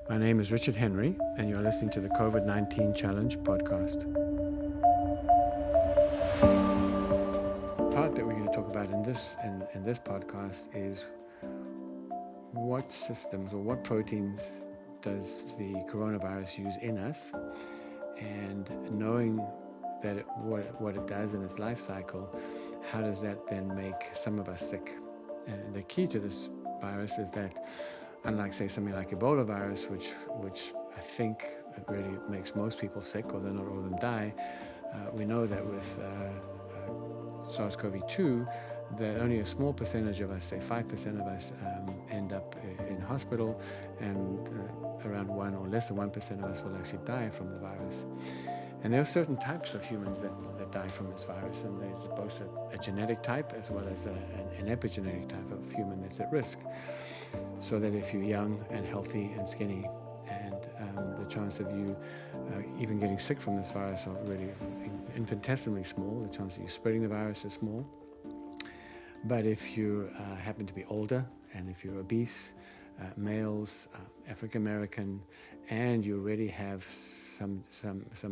My name is Richard Henry, and you're listening to the COVID-19 Challenge podcast. The part that we're going to talk about in this podcast is what systems or what proteins does the coronavirus use in us, and knowing that what it does in its life cycle, how does that then make some of us sick? And the key to this virus is that, unlike, say, something like Ebola virus, which I think really makes most people sick, although not all of them die, we know that with SARS-CoV-2, that only a small percentage of us, say 5% of us, end up in hospital, and around 1 or less than 1% of us will actually die from the virus. And there are certain types of humans that die from this virus, and there's both a genetic type as well as an epigenetic type of human that's at risk. So that if you're young and healthy and skinny, and the chance of you even getting sick from this virus are really infinitesimally small. The chance of you spreading the virus is small. But if you happen to be older, and if you're obese, males, African American, and you already have some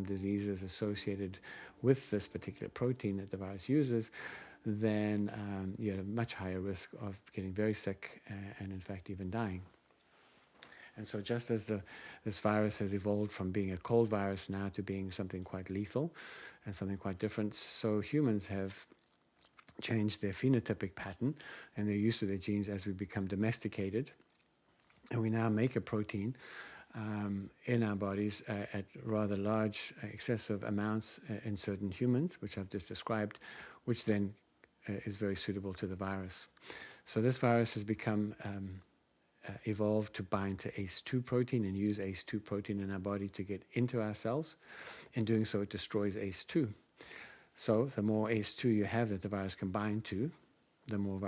diseases associated with this particular protein that the virus uses, then you have a much higher risk of getting very sick and in fact even dying. And so just as this virus has evolved from being a cold virus now to being something quite lethal and something quite different, so humans have changed their phenotypic pattern and their use of their genes as we become domesticated. And we now make a protein in our bodies at rather large, excessive amounts in certain humans, which I've just described, which then is very suitable to the virus. So this virus has become evolved to bind to ACE2 protein and use ACE2 protein in our body to get into our cells. In doing so, it destroys ACE2. So the more ACE2 you have that the virus can bind to, the more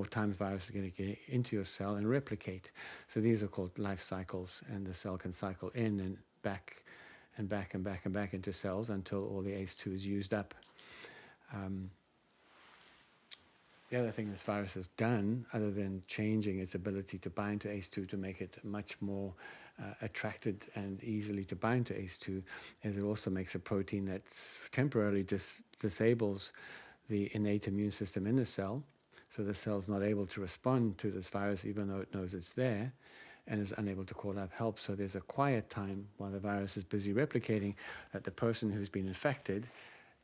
times viruses are going to get into your cell and replicate. So these are called life cycles, and the cell can cycle in and back and back and back and back into cells until all the ACE2 is used up. The other thing this virus has done, other than changing its ability to bind to ACE2 to make it much more attracted and easily to bind to ACE2, is it also makes a protein that temporarily disables the innate immune system in the cell. So the cell's not able to respond to this virus even though it knows it's there, and is unable to call up help. So there's a quiet time while the virus is busy replicating that the person who's been infected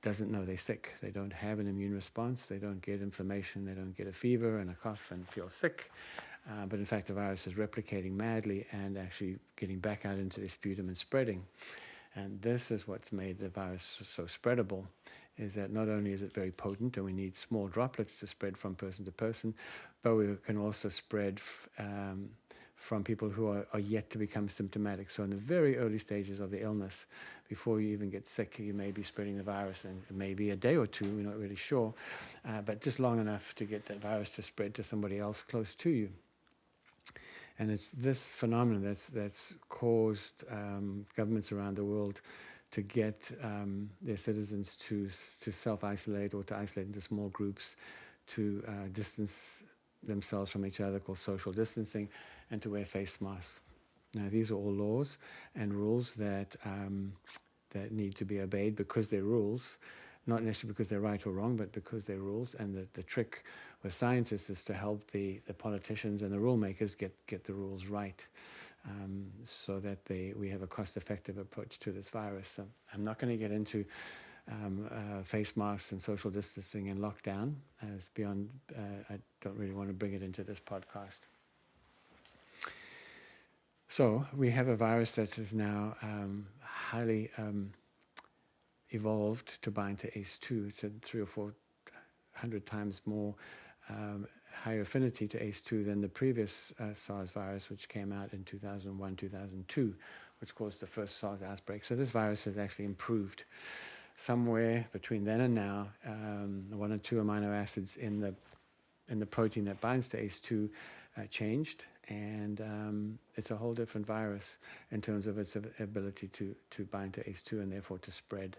doesn't know they're sick. They don't have an immune response. They don't get inflammation. They don't get a fever and a cough and feel sick. But in fact, the virus is replicating madly and actually getting back out into the sputum and spreading. And this is what's made the virus so spreadable, is that not only is it very potent and we need small droplets to spread from person to person, but we can also spread from people who are yet to become symptomatic. So in the very early stages of the illness, before you even get sick, you may be spreading the virus, and it may be a day or two, we're not really sure, but just long enough to get that virus to spread to somebody else close to you. And it's this phenomenon that's caused governments around the world to get their citizens to self-isolate or to isolate into small groups, to distance themselves from each other, called social distancing, and to wear face masks. Now, these are all laws and rules that need to be obeyed because they're rules, not necessarily because they're right or wrong, but because they're rules. And the trick with scientists is to help the politicians and the rule makers get the rules right, so that we have a cost-effective approach to this virus. So I'm not going to get into face masks and social distancing and lockdown, as beyond, I don't really want to bring it into this podcast. So we have a virus that is now highly evolved to bind to ACE2, to 300 or 400 times more higher affinity to ACE2 than the previous SARS virus, which came out in 2001, 2002, which caused the first SARS outbreak. So this virus has actually improved. Somewhere between then and now, 1 or 2 amino acids in the protein that binds to ACE2 changed, and it's a whole different virus in terms of its ability to bind to ACE2 and therefore to spread.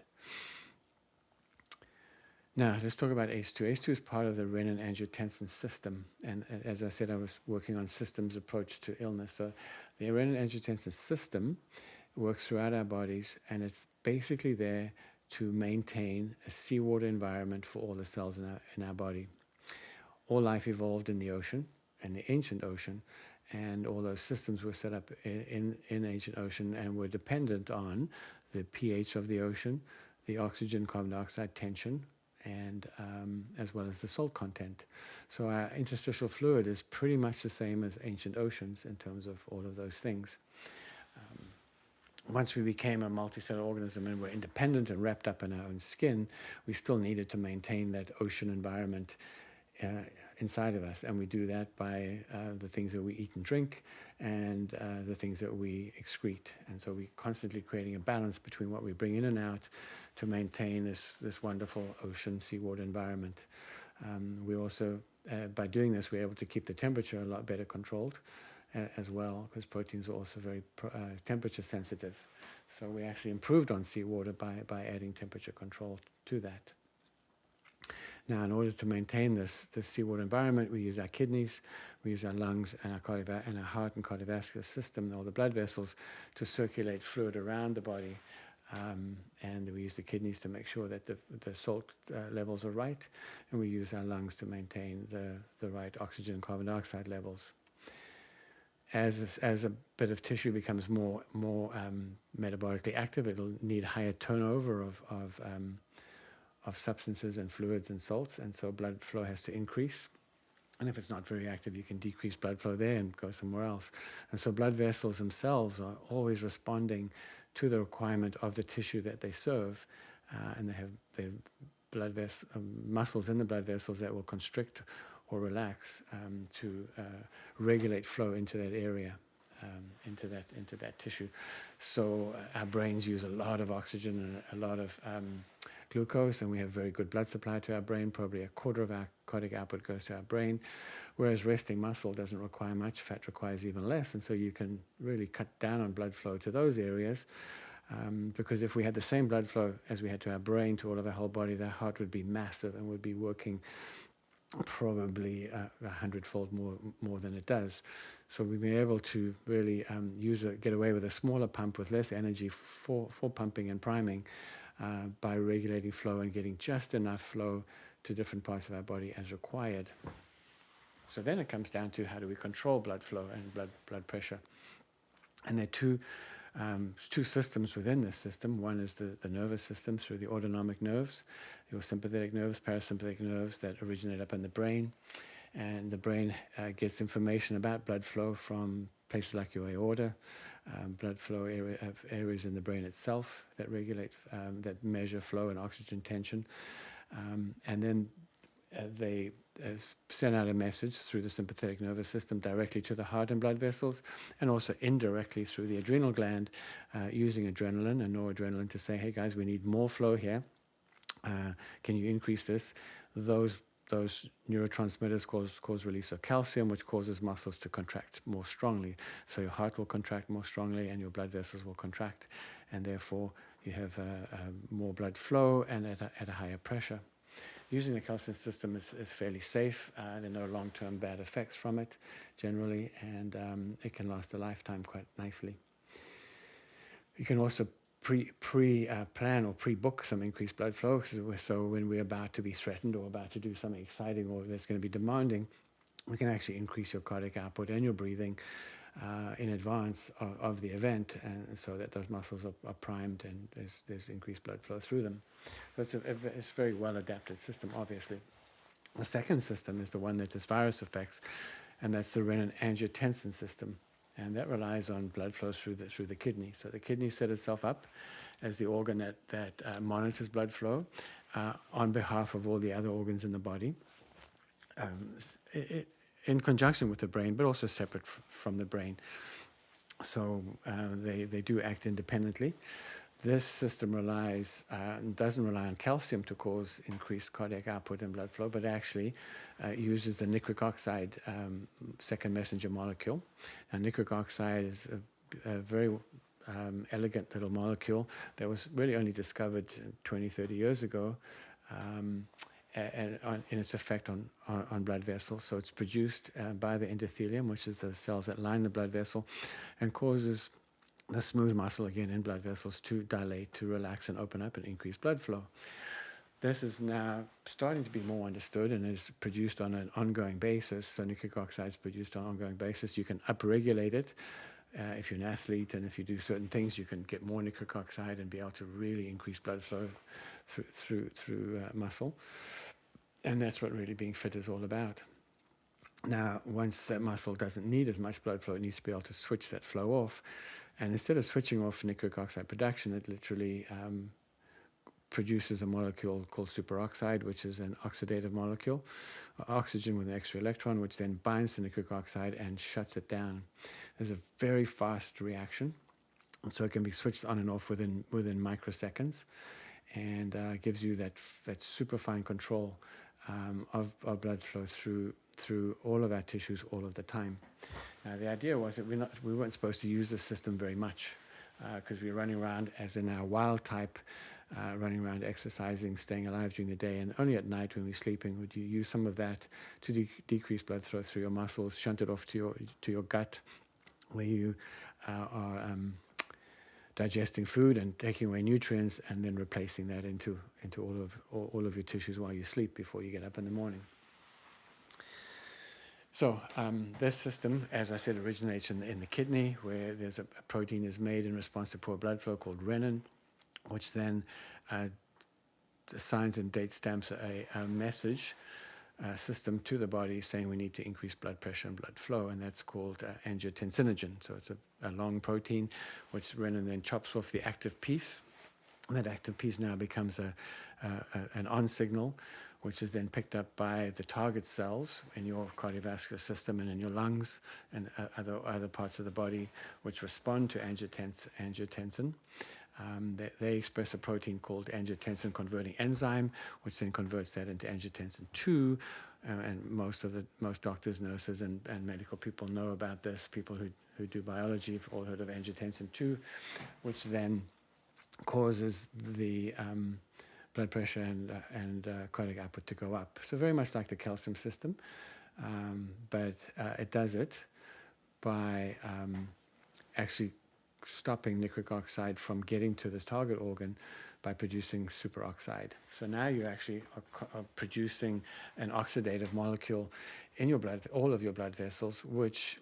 Now, let's talk about ACE2. ACE2 is part of the renin-angiotensin system. And as I said, I was working on systems approach to illness. So the renin-angiotensin system works throughout our bodies, and it's basically there to maintain a seawater environment for all the cells in our body. All life evolved in the ocean, in the ancient ocean, and all those systems were set up in ancient ocean and were dependent on the pH of the ocean, the oxygen carbon dioxide tension, and as well as the salt content. So our interstitial fluid is pretty much the same as ancient oceans in terms of all of those things. Once we became a multicellular organism and were independent and wrapped up in our own skin, we still needed to maintain that ocean environment inside of us, and we do that by the things that we eat and drink and the things that we excrete. And so we're constantly creating a balance between what we bring in and out to maintain this wonderful ocean seawater environment. We also, by doing this, we're able to keep the temperature a lot better controlled as well, because proteins are also very temperature sensitive. So we actually improved on seawater by adding temperature control to that. Now, in order to maintain this seawater environment, we use our kidneys, we use our lungs, and our heart and cardiovascular system, all the blood vessels, to circulate fluid around the body. And we use the kidneys to make sure that the salt levels are right, and we use our lungs to maintain the right oxygen and carbon dioxide levels. As a bit of tissue becomes more metabolically active, it'll need higher turnover of substances and fluids and salts, and so blood flow has to increase. And if it's not very active, you can decrease blood flow there and go somewhere else. And so blood vessels themselves are always responding to the requirement of the tissue that they serve, and they have blood muscles in the blood vessels that will constrict or relax to regulate flow into that area, into that tissue. So our brains use a lot of oxygen and a lot of glucose, and we have very good blood supply to our brain. Probably a quarter of our cardiac output goes to our brain, whereas resting muscle doesn't require much. Fat requires even less, and so you can really cut down on blood flow to those areas, because if we had the same blood flow as we had to our brain, to all of our whole body, the heart would be massive and would be working probably 100-fold more than it does. So we've been able to really get away with a smaller pump with less energy for pumping and priming, by regulating flow and getting just enough flow to different parts of our body as required. So then it comes down to how do we control blood flow and blood pressure. And there are two systems within this system. One is the nervous system through the autonomic nerves, your sympathetic nerves, parasympathetic nerves that originate up in the brain. And the brain gets information about blood flow from places like your aorta, blood flow areas in the brain itself that regulate, that measure flow and oxygen tension. And then they send out a message through the sympathetic nervous system directly to the heart and blood vessels, and also indirectly through the adrenal gland, using adrenaline and noradrenaline to say, hey guys, we need more flow here. Can you increase this? Those neurotransmitters cause release of calcium, which causes muscles to contract more strongly. So your heart will contract more strongly and your blood vessels will contract, and therefore you have more blood flow and at a higher pressure. Using the calcium system is fairly safe. There are no long-term bad effects from it generally, and it can last a lifetime quite nicely. You can also plan or pre-book some increased blood flow. So when we're about to be threatened or about to do something exciting or that's going to be demanding, we can actually increase your cardiac output and your breathing in advance of the event, and so that those muscles are primed and there's increased blood flow through them. So it's a very well adapted system, obviously. The second system is the one that this virus affects, and that's the renin-angiotensin system. And that relies on blood flow through the kidney. So the kidney set itself up as the organ that monitors blood flow on behalf of all the other organs in the body, in conjunction with the brain, but also separate from the brain. So they do act independently. This system doesn't rely on calcium to cause increased cardiac output and blood flow, but actually uses the nitric oxide second messenger molecule. And nitric oxide is a very elegant little molecule that was really only discovered 20, 30 years ago and in its effect on blood vessels. So it's produced by the endothelium, which is the cells that line the blood vessel, and causes the smooth muscle, again, in blood vessels to dilate, to relax and open up and increase blood flow. This is now starting to be more understood and is produced on an ongoing basis. So nitric oxide is produced on an ongoing basis. You can upregulate it. If you're an athlete and if you do certain things, you can get more nitric oxide and be able to really increase blood flow through muscle. And that's what really being fit is all about. Now, once that muscle doesn't need as much blood flow, it needs to be able to switch that flow off. And instead of switching off nitric oxide production, it literally produces a molecule called superoxide, which is an oxidative molecule, oxygen with an extra electron, which then binds to nitric oxide and shuts it down. There's a very fast reaction, and so it can be switched on and off within microseconds, and gives you that super fine control of blood flow through all of our tissues all of the time. Now, the idea was that we weren't supposed to use this system very much because we're running around as in our wild type, running around exercising, staying alive during the day, and only at night when we're sleeping would you use some of that to decrease blood flow through your muscles, shunt it off to your gut, where you are digesting food and taking away nutrients, and then replacing that into all of your tissues while you sleep before you get up in the morning. So this system, as I said, originates in the kidney, where there's a protein is made in response to poor blood flow called renin, which then assigns and date stamps a message system to the body saying we need to increase blood pressure and blood flow, and that's called angiotensinogen. So it's a long protein, which renin then chops off the active piece, and that active piece now becomes an on signal, which is then picked up by the target cells in your cardiovascular system and in your lungs and other parts of the body, which respond to angiotensin. They express a protein called angiotensin converting enzyme, which then converts that into angiotensin 2. And most doctors, nurses, and medical people know about this. People who do biology have all heard of angiotensin 2, which then causes the blood pressure and cardiac output to go up. So very much like the calcium system, but it does it by actually stopping nitric oxide from getting to this target organ by producing superoxide. So now you actually are producing an oxidative molecule in your blood, all of your blood vessels, which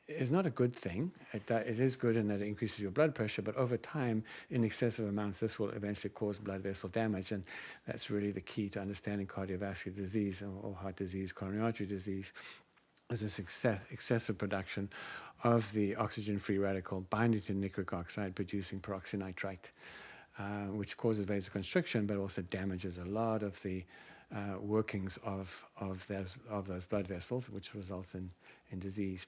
is not a good thing. It is good in that it increases your blood pressure, but over time, in excessive amounts, this will eventually cause blood vessel damage, and that's really the key to understanding cardiovascular disease or heart disease, coronary artery disease, is this excessive production of the oxygen-free radical binding to nitric oxide, producing peroxynitrite, which causes vasoconstriction, but also damages a lot of the workings of those blood vessels, which results in disease.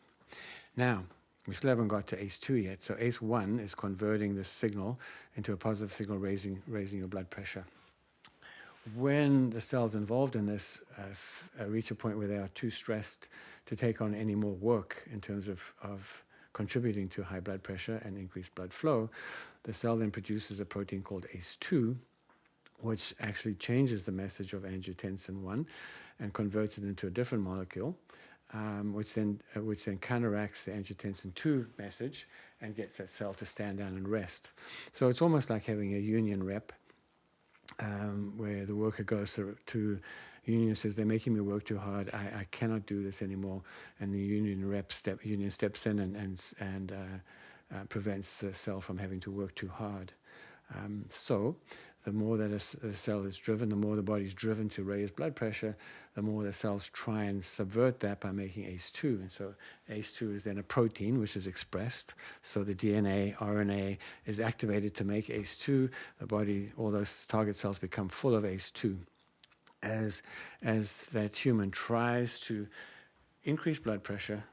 Now, we still haven't got to ACE2 yet. So ACE1 is converting this signal into a positive signal, raising your blood pressure. When the cells involved in this reach a point where they are too stressed to take on any more work in terms of contributing to high blood pressure and increased blood flow, the cell then produces a protein called ACE2, which actually changes the message of angiotensin 1 and converts it into a different molecule, which then counteracts the angiotensin 2 message and gets that cell to stand down and rest. So it's almost like having a union rep, where the worker goes to union and says, they're making me work too hard, I cannot do this anymore, and the union steps in and prevents the cell from having to work too hard. So the more that a cell is driven, the more the body's driven to raise blood pressure, the more the cells try and subvert that by making ACE2. And so ACE2 is then a protein which is expressed. So the DNA, RNA is activated to make ACE2. The body, all those target cells become full of ACE2. As that human tries to increase blood pressure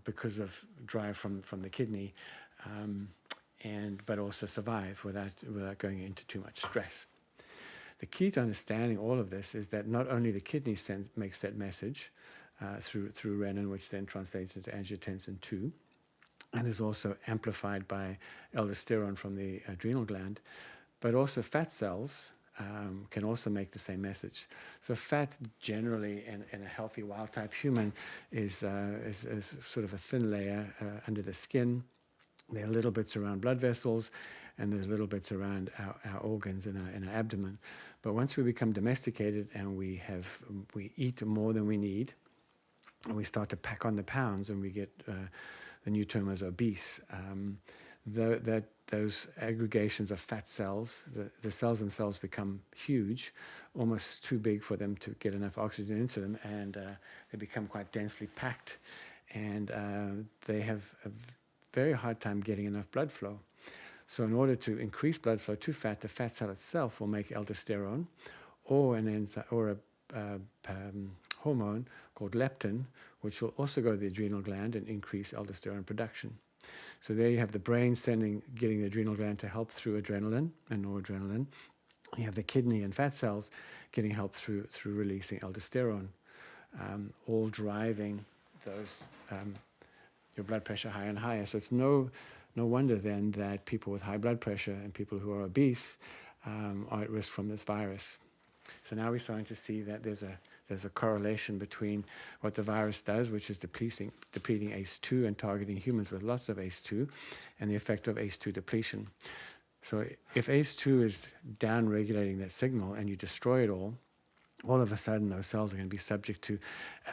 because of drive from the kidney, but also survive without going into too much stress. The key to understanding all of this is that not only the kidney makes that message through renin, which then translates into angiotensin 2, and is also amplified by aldosterone from the adrenal gland, but also fat cells can also make the same message. So fat generally in a healthy wild-type human is sort of a thin layer under the skin. There are little bits around blood vessels, and there's little bits around our organs in our abdomen. But once we become domesticated and we eat more than we need, and we start to pack on the pounds, and we get the new term is obese. Those aggregations of fat cells, the cells themselves become huge, almost too big for them to get enough oxygen into them, and they become quite densely packed, and they have a very hard time getting enough blood flow. So in order to increase blood flow to fat, the fat cell itself will make aldosterone, or a hormone called leptin, which will also go to the adrenal gland and increase aldosterone production. So there you have the brain getting the adrenal gland to help through adrenaline and noradrenaline. You have the kidney and fat cells getting help through releasing aldosterone, all driving those your blood pressure higher and higher. So it's no wonder then that people with high blood pressure and people who are obese are at risk from this virus. So now we're starting to see that there's a correlation between what the virus does, which is depleting ACE2 and targeting humans with lots of ACE2, and the effect of ACE2 depletion. So if ACE2 is down-regulating that signal and you destroy it all of a sudden those cells are going to be subject to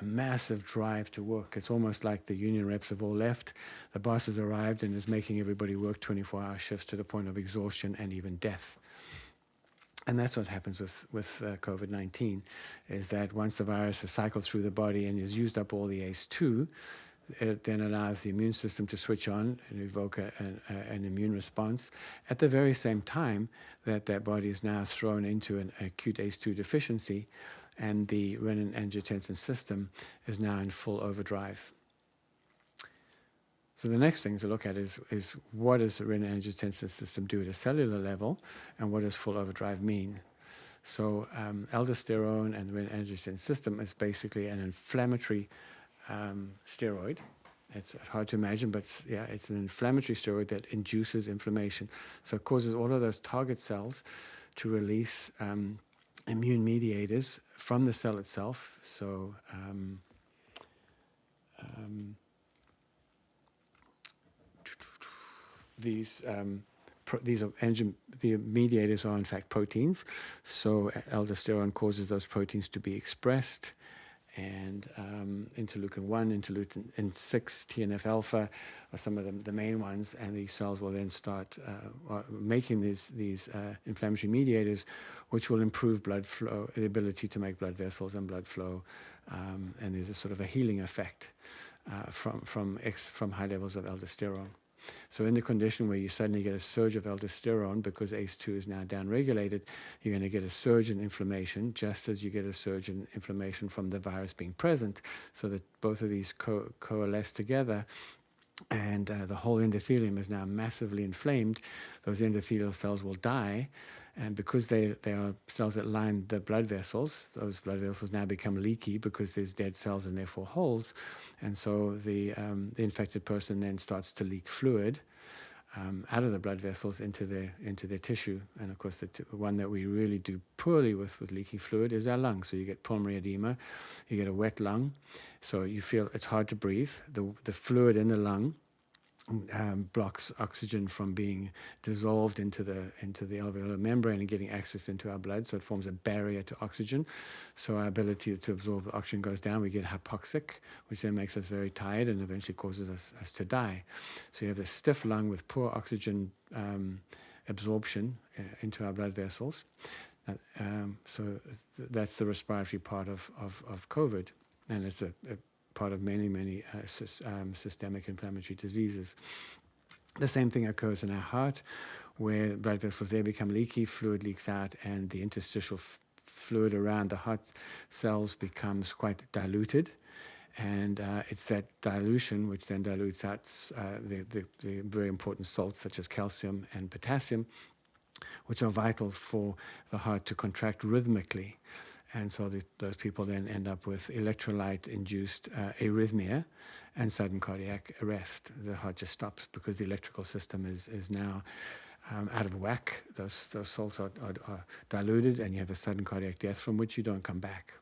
a massive drive to work. It's almost like the union reps have all left, the boss has arrived and is making everybody work 24-hour shifts to the point of exhaustion and even death. And that's what happens with COVID-19, is that once the virus has cycled through the body and has used up all the ACE2, it then allows the immune system to switch on and evoke an immune response at the very same time that body is now thrown into an acute ACE2 deficiency, and the renin-angiotensin system is now in full overdrive. So the next thing to look at is what does the renin-angiotensin system do at a cellular level, and what does full overdrive mean? So aldosterone and the renin-angiotensin system is basically an inflammatory steroid. It's hard to imagine, but it's an inflammatory steroid that induces inflammation. So it causes all of those target cells to release immune mediators from the cell itself. So these the mediators are in fact proteins. So aldosterone causes those proteins to be expressed, and interleukin-1, interleukin-6, TNF-alpha are some of the main ones, and these cells will then start making these inflammatory mediators, which will improve blood flow, the ability to make blood vessels and blood flow, and there's a sort of a healing effect from high levels of aldosterone. So in the condition where you suddenly get a surge of aldosterone because ACE2 is now downregulated, you're going to get a surge in inflammation, just as you get a surge in inflammation from the virus being present, so that both of these coalesce together, and the whole endothelium is now massively inflamed. Those endothelial cells will die, and because they are cells that line the blood vessels, those blood vessels now become leaky because there's dead cells and therefore holes, and so the infected person then starts to leak fluid out of the blood vessels into their tissue. And of course, the one that we really do poorly with leaking fluid is our lungs. So you get pulmonary edema, you get a wet lung, so you feel it's hard to breathe. The fluid in the lung blocks oxygen from being dissolved into the alveolar membrane and getting access into our blood, so it forms a barrier to oxygen. So our ability to absorb oxygen goes down. We get hypoxic, which then makes us very tired and eventually causes us to die. So you have this stiff lung with poor oxygen absorption into our blood vessels. So that's the respiratory part of COVID, and it's a part of many systemic inflammatory diseases. The same thing occurs in our heart, where blood vessels there become leaky, fluid leaks out, and the interstitial fluid around the heart cells becomes quite diluted, and it's that dilution which then dilutes out the very important salts such as calcium and potassium, which are vital for the heart to contract rhythmically. And so those people then end up with electrolyte-induced arrhythmia and sudden cardiac arrest. The heart just stops because the electrical system is now out of whack, those salts are diluted, and you have a sudden cardiac death from which you don't come back.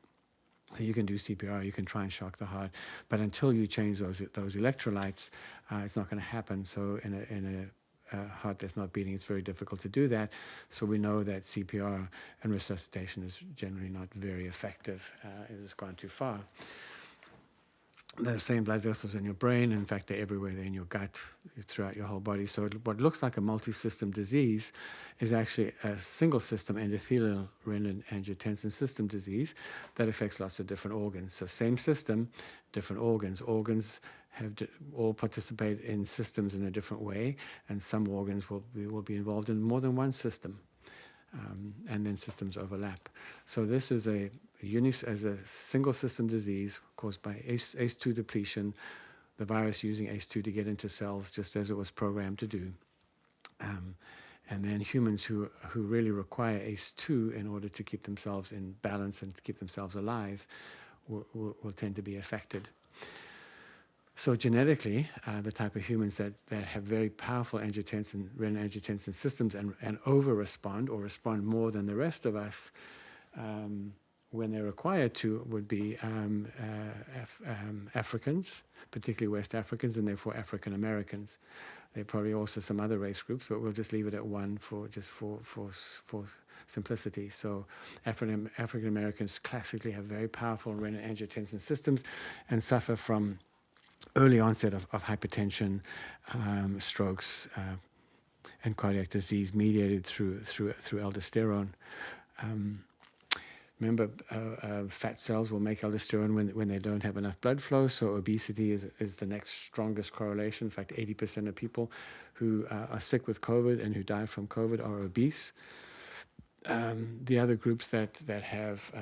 So you can do CPR, you can try and shock the heart, but until you change those electrolytes, it's not going to happen. So in a heart that's not beating, it's very difficult to do that. So we know that CPR and resuscitation is generally not very effective. It's gone too far. The same blood vessels in your brain. In fact, they're everywhere. They're in your gut, throughout your whole body. So what looks like a multi-system disease is actually a single-system endothelial renin-angiotensin system disease that affects lots of different organs. So same system, different organs. Organs have all participate in systems in a different way, and some organs will be involved in more than one system. And then systems overlap. So this is a single system disease caused by ACE2 depletion, the virus using ACE2 to get into cells just as it was programmed to do. And then humans who really require ACE2 in order to keep themselves in balance and to keep themselves alive will tend to be affected. So genetically, the type of humans that have very powerful renin-angiotensin systems and over-respond or respond more than the rest of us when they're required to would be Africans, particularly West Africans, and therefore African Americans. There are probably also some other race groups, but we'll just leave it at one for simplicity. So African Americans classically have very powerful renin-angiotensin systems and suffer from early onset of hypertension, strokes, and cardiac disease mediated through aldosterone. Remember, fat cells will make aldosterone when they don't have enough blood flow. So obesity is the next strongest correlation. In fact, 80% of people who are sick with COVID and who die from COVID are obese. The other groups that have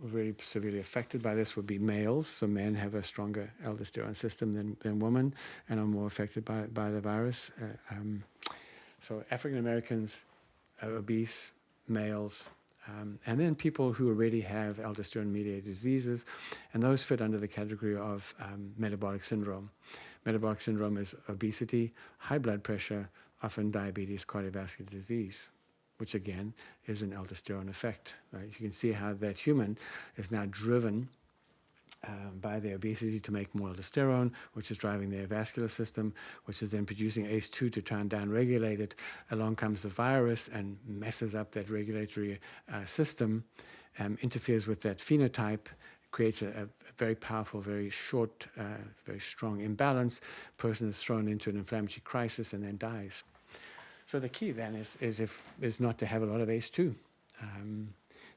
really severely affected by this would be males. So men have a stronger aldosterone system than women and are more affected by the virus. So African Americans, obese, males, and then people who already have aldosterone-mediated diseases, and those fit under the category of metabolic syndrome. Metabolic syndrome is obesity, high blood pressure, often diabetes, cardiovascular disease, which again is an aldosterone effect. Right? You can see how that human is now driven by their obesity to make more aldosterone, which is driving their vascular system, which is then producing ACE2 to try and downregulate it. Along comes the virus and messes up that regulatory system, interferes with that phenotype, creates a very powerful, very short, very strong imbalance. Person is thrown into an inflammatory crisis and then dies. So the key then is not to have a lot of ACE2.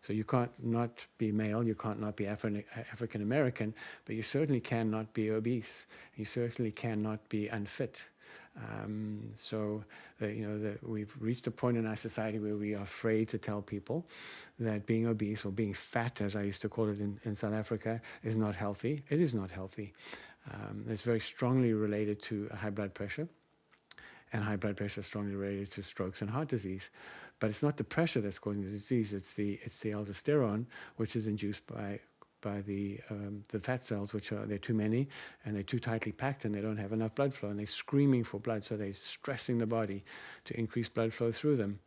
So you can't not be male, you can't not be African American, but you certainly cannot be obese. You certainly cannot be unfit. We've reached a point in our society where we are afraid to tell people that being obese or being fat, as I used to call it in South Africa, is not healthy. It is not healthy. It's very strongly related to high blood pressure. And high blood pressure is strongly related to strokes and heart disease. But it's not the pressure that's causing the disease, it's the aldosterone, which is induced by the fat cells, they're too many, and they're too tightly packed, and they don't have enough blood flow, and they're screaming for blood, so they're stressing the body to increase blood flow through them.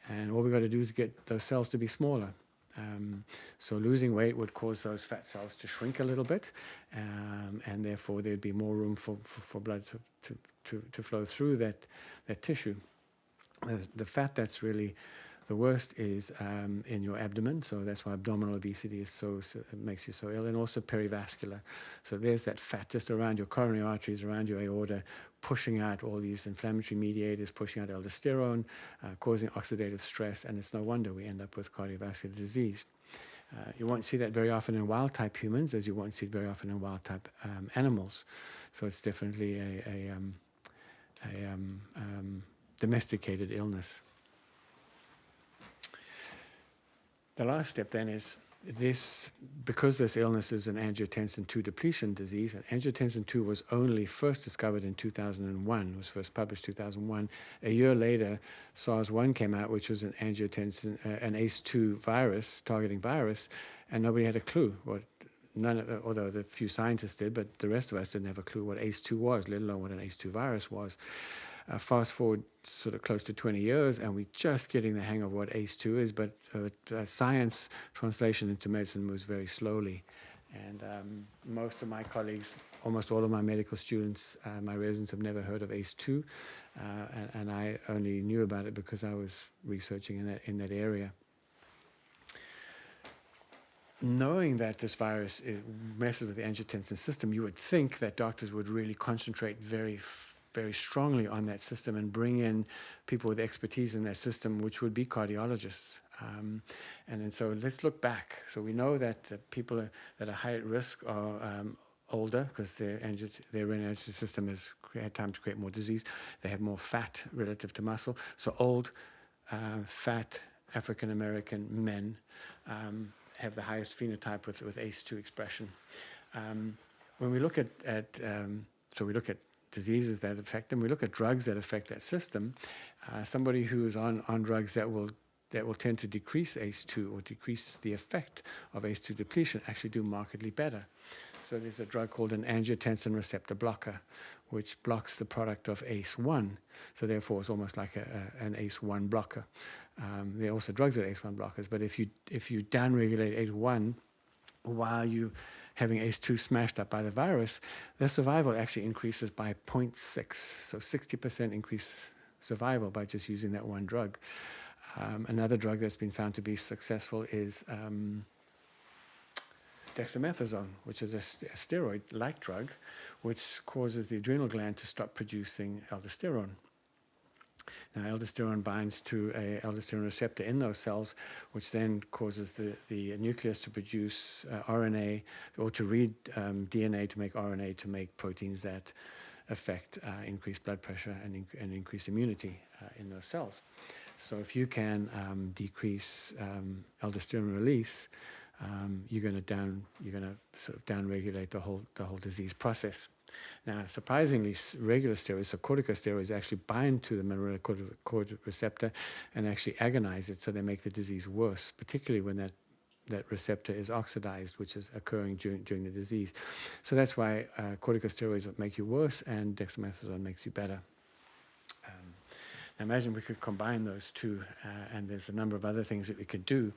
And all we've got to do is get those cells to be smaller. So losing weight would cause those fat cells to shrink a little bit, and therefore there'd be more room for blood to flow through that tissue. The fat that's really the worst is in your abdomen, so that's why abdominal obesity is it makes you so ill, and also perivascular. So there's that fat just around your coronary arteries, around your aorta, pushing out all these inflammatory mediators, pushing out aldosterone, causing oxidative stress, and it's no wonder we end up with cardiovascular disease. You won't see that very often in wild-type humans, as you won't see it very often in wild-type animals. So it's definitely a domesticated illness. The last step then is because this illness is an angiotensin II depletion disease, and angiotensin II was only first discovered in 2001, was first published 2001. A year later, SARS-1 came out, which was an angiotensin, an ACE2 virus, targeting virus, and nobody had a clue although the few scientists did, but the rest of us didn't have a clue what ACE2 was, let alone what an ACE2 virus was. Fast forward sort of close to 20 years, and we're just getting the hang of what ACE2 is, but science translation into medicine moves very slowly. And most of my colleagues, almost all of my medical students, my residents have never heard of ACE2, and I only knew about it because I was researching in that area. Knowing that this virus messes with the angiotensin system, you would think that doctors would really concentrate very strongly on that system and bring in people with expertise in that system, which would be cardiologists. And then so let's look back. So we know that the people that are high at risk are older because their renal system has had time to create more disease. They have more fat relative to muscle. So old, fat African-American men have the highest phenotype with ACE2 expression. When we look at so we look at diseases that affect them, we look at drugs that affect that system. Somebody who is on drugs that will tend to decrease ACE2 or decrease the effect of ACE2 depletion actually do markedly better. So there's a drug called an angiotensin receptor blocker, which blocks the product of ACE1. So therefore, it's almost like an ACE1 blocker. There are also drugs that are ACE1 blockers, but if you downregulate ACE1 while you having ACE2 smashed up by the virus, their survival actually increases by 0.6. So 60% increase survival by just using that one drug. Another drug that's been found to be successful is dexamethasone, which is a steroid-like drug, which causes the adrenal gland to stop producing aldosterone. Now, aldosterone binds to a aldosterone receptor in those cells, which then causes the nucleus to produce RNA, or to read DNA to make RNA to make proteins that affect increased blood pressure and increase immunity in those cells. So if you can decrease aldosterone release, you're going to sort of downregulate the whole disease process. Now, surprisingly, regular steroids, so corticosteroids, actually bind to the mineralocorticoid receptor and actually agonize it, so they make the disease worse, particularly when that receptor is oxidized, which is occurring during the disease. So that's why corticosteroids will make you worse, and dexamethasone makes you better. Now imagine we could combine those two, and there's a number of other things that we could do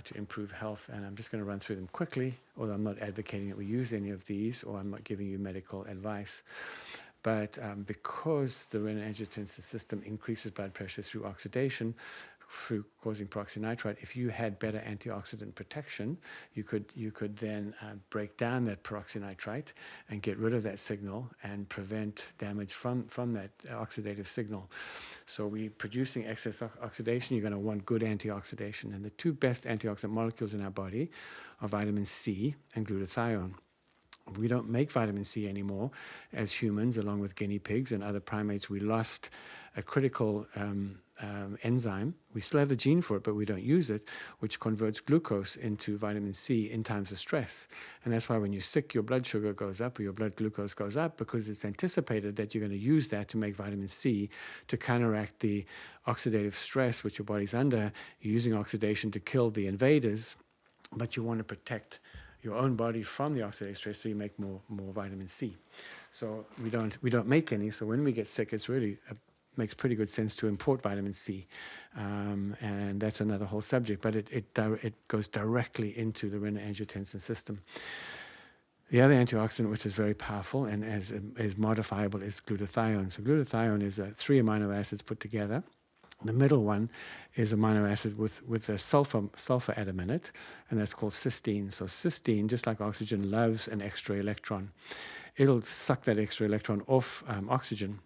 to improve health, and I'm just going to run through them quickly, although I'm not advocating that we use any of these, or I'm not giving you medical advice. But because the renin-angiotensin system increases blood pressure through oxidation, through causing peroxynitrite, if you had better antioxidant protection, you could then break down that peroxynitrite and get rid of that signal and prevent damage from that oxidative signal. So we're producing excess oxidation, you're going to want good antioxidation. And the two best antioxidant molecules in our body are vitamin C and glutathione. We don't make vitamin C anymore as humans, along with guinea pigs and other primates. We lost a critical enzyme. We still have the gene for it, but we don't use it, which converts glucose into vitamin C in times of stress. And that's why when you're sick, your blood sugar goes up or your blood glucose goes up, because it's anticipated that you're going to use that to make vitamin C to counteract the oxidative stress which your body's under. You're using oxidation to kill the invaders, but you want to protect your own body from the oxidative stress, so you make more vitamin C. So we don't make any. So when we get sick, it's really makes pretty good sense to import vitamin C, and that's another whole subject. But it goes directly into the renin-angiotensin system. The other antioxidant, which is very powerful and is modifiable, is glutathione. So glutathione is 3 amino acids put together. The middle one is amino acid with a sulfur atom in it, and that's called cysteine. So cysteine, just like oxygen, loves an extra electron. It'll suck that extra electron off oxygen,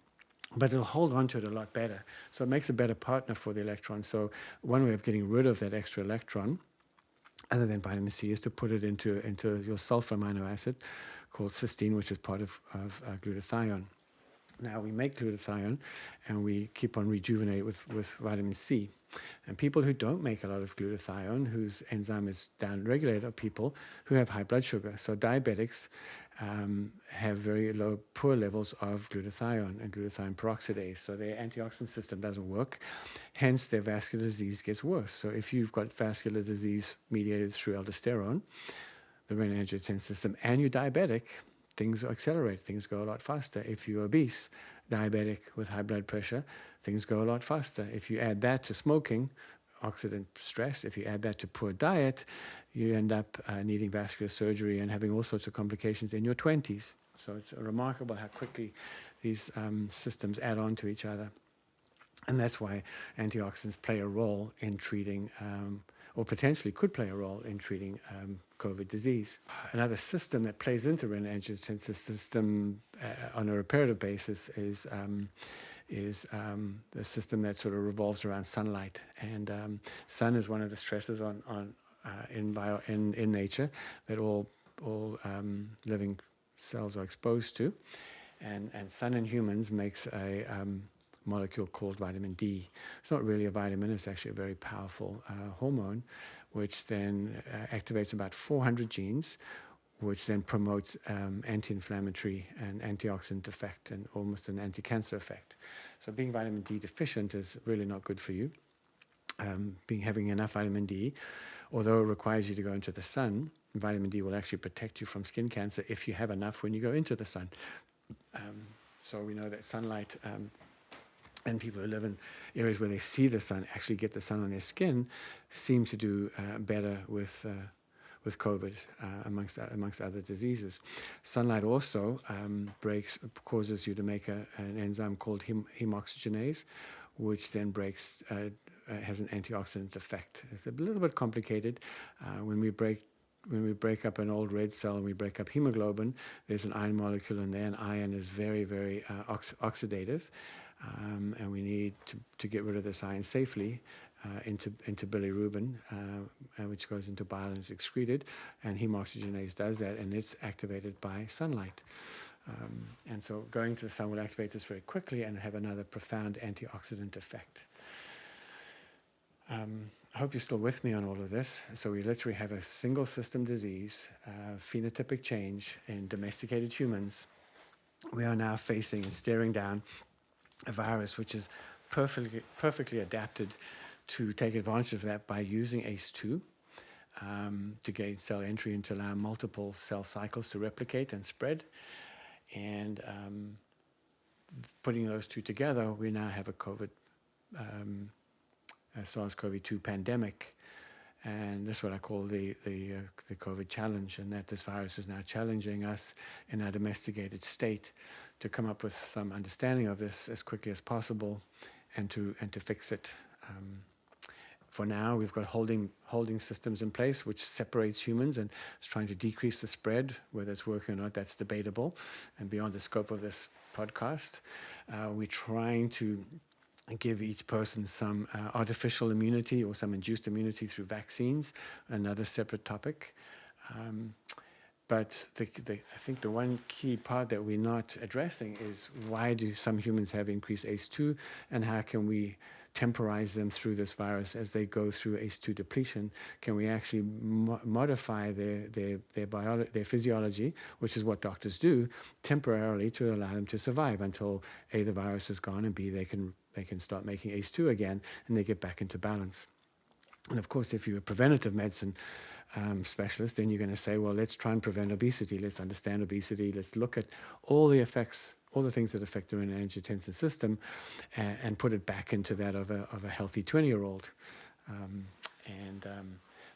but it'll hold on to it a lot better. So it makes a better partner for the electron. So one way of getting rid of that extra electron, other than vitamin C, is to put it into your sulfur amino acid called cysteine, which is part of glutathione. Now we make glutathione and we keep on rejuvenating with vitamin C. And people who don't make a lot of glutathione, whose enzyme is downregulated, are people who have high blood sugar. So diabetics have very low, poor levels of glutathione and glutathione peroxidase. So their antioxidant system doesn't work. Hence, their vascular disease gets worse. So if you've got vascular disease mediated through aldosterone, the renin-angiotensin system, and you're diabetic, things accelerate, things go a lot faster. If you're obese, diabetic with high blood pressure, things go a lot faster. If you add that to smoking, oxidant stress, if you add that to poor diet, you end up needing vascular surgery and having all sorts of complications in your 20s. So it's remarkable how quickly these systems add on to each other. And that's why antioxidants play a role in treating, or potentially could play a role in treating COVID disease. Another system that plays into the renin-angiotensin system on a reparative basis is the system that sort of revolves around sunlight. And sun is one of the stresses in nature that all living cells are exposed to. And sun in humans makes a molecule called vitamin D. It's not really a vitamin, it's actually a very powerful hormone, which then activates about 400 genes, which then promotes anti-inflammatory and antioxidant effect and almost an anti-cancer effect. So being vitamin D deficient is really not good for you. Having enough vitamin D, although it requires you to go into the sun, vitamin D will actually protect you from skin cancer if you have enough when you go into the sun. So we know that sunlight, and people who live in areas where they see the sun, actually get the sun on their skin, seem to do better with COVID, amongst other diseases. Sunlight also causes you to make an enzyme called hemoxygenase, which then has an antioxidant effect. It's a little bit complicated. When we break up an old red cell and we break up hemoglobin, there's an iron molecule in there, and iron is very, very oxidative. And we need to get rid of this iron safely into bilirubin, which goes into bile and is excreted. And hemoxygenase does that, and it's activated by sunlight. And so going to the sun will activate this very quickly and have another profound antioxidant effect. I hope you're still with me on all of this. So we literally have a single system disease, phenotypic change in domesticated humans. We are now facing and staring down a virus which is perfectly adapted to take advantage of that by using ACE2 to gain cell entry and to allow multiple cell cycles to replicate and spread. And putting those two together, we now have a SARS-CoV-2 pandemic. And this is what I call the COVID challenge, and that this virus is now challenging us in our domesticated state to come up with some understanding of this as quickly as possible and to fix it. For now, we've got holding systems in place which separates humans and is trying to decrease the spread. Whether it's working or not, that's debatable and beyond the scope of this podcast. We're trying to give each person some artificial immunity or some induced immunity through vaccines, another separate topic. But I think the one key part that we're not addressing is why do some humans have increased ACE2, and how can we temporize them through this virus as they go through ACE2 depletion? Can we actually modify their physiology, which is what doctors do, temporarily to allow them to survive until A, the virus is gone, and B, they can start making ACE2 again and they get back into balance. And of course, if you're a preventative medicine specialist, then you're going to say, well, let's try and prevent obesity. Let's understand obesity. Let's look at all the effects, all the things that affect the renin-angiotensin system, and put it back into that of a healthy 20-year-old.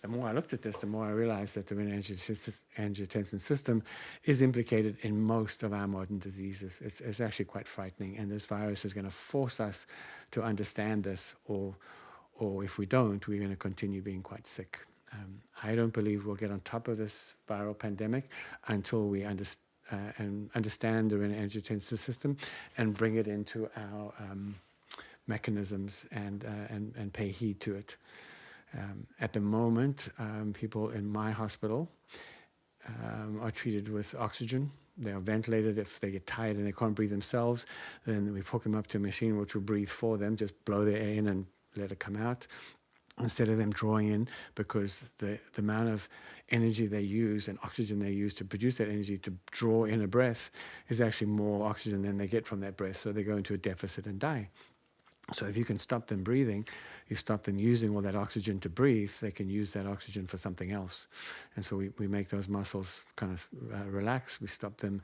The more I looked at this, the more I realized that the renin-angiotensin system is implicated in most of our modern diseases. It's actually quite frightening, and this virus is going to force us to understand this, or if we don't, we're going to continue being quite sick. I don't believe we'll get on top of this viral pandemic until we understand the renin-angiotensin system and bring it into our mechanisms and pay heed to it. At the moment, people in my hospital are treated with oxygen. They are ventilated. If they get tired and they can't breathe themselves, then we hook them up to a machine which will breathe for them, just blow the air in and let it come out, instead of them drawing in, because the amount of energy they use and oxygen they use to produce that energy to draw in a breath is actually more oxygen than they get from that breath, so they go into a deficit and die. So if you can stop them breathing, you stop them using all that oxygen to breathe, they can use that oxygen for something else. And so we make those muscles kind of relax. We stop them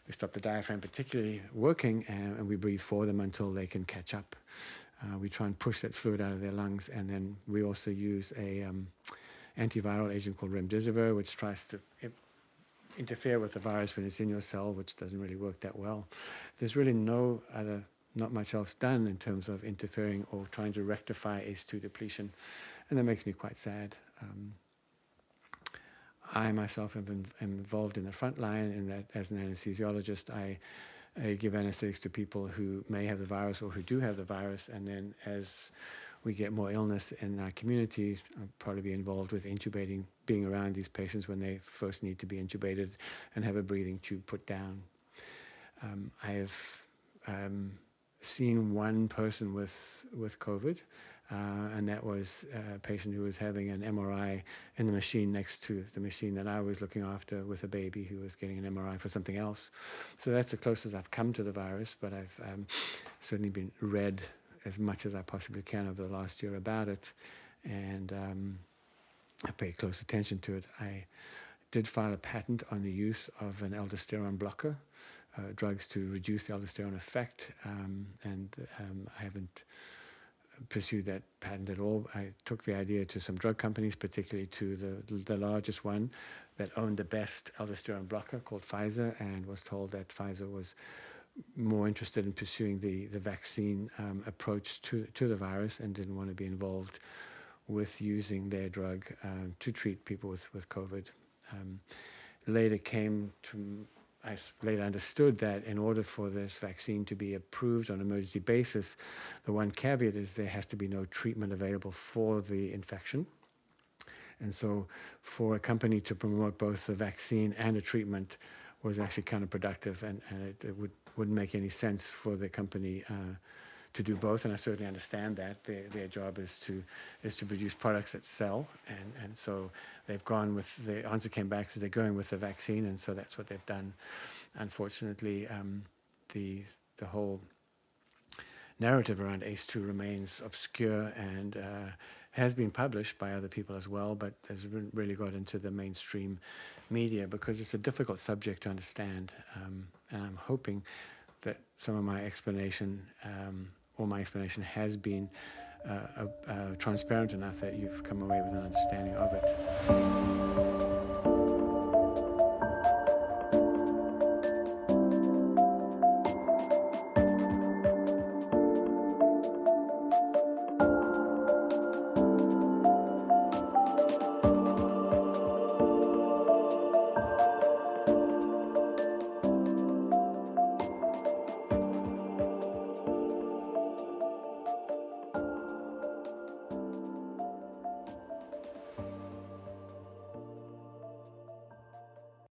we stop the diaphragm particularly working, and we breathe for them until they can catch up. We try and push that fluid out of their lungs, and then we also use a antiviral agent called remdesivir, which tries to interfere with the virus when it's in your cell, which doesn't really work that well. There's really not much else done in terms of interfering or trying to rectify ACE2 depletion, and that makes me quite sad. I myself am involved in the front line in that as an anesthesiologist. I give anesthetics to people who may have the virus or who do have the virus, and then as we get more illness in our community, I'll probably be involved with intubating, being around these patients when they first need to be intubated and have a breathing tube put down. I have seen one person with COVID, and that was a patient who was having an MRI in the machine next to the machine that I was looking after with a baby who was getting an MRI for something else. So that's the closest I've come to the virus, but I've certainly been read as much as I possibly can over the last year about it, and I paid close attention to it. I did file a patent on the use of an aldosterone blocker, drugs to reduce the aldosterone effect, and I haven't pursued that patent at all. I took the idea to some drug companies, particularly to the largest one that owned the best aldosterone blocker called Pfizer, and was told that Pfizer was more interested in pursuing the vaccine approach to the virus and didn't want to be involved with using their drug to treat people with COVID. I later understood that in order for this vaccine to be approved on an emergency basis, the one caveat is there has to be no treatment available for the infection. And so for a company to promote both the vaccine and a treatment was actually counterproductive, and it wouldn't make any sense for the company to do both, and I certainly understand that. Their job is to produce products that sell, and so they've gone with, the answer came back, so they're going with the vaccine, and so that's what they've done. Unfortunately, the whole narrative around ACE2 remains obscure and has been published by other people as well, but hasn't really got into the mainstream media because it's a difficult subject to understand, and I'm hoping that some of my explanation has been transparent enough that you've come away with an understanding of it.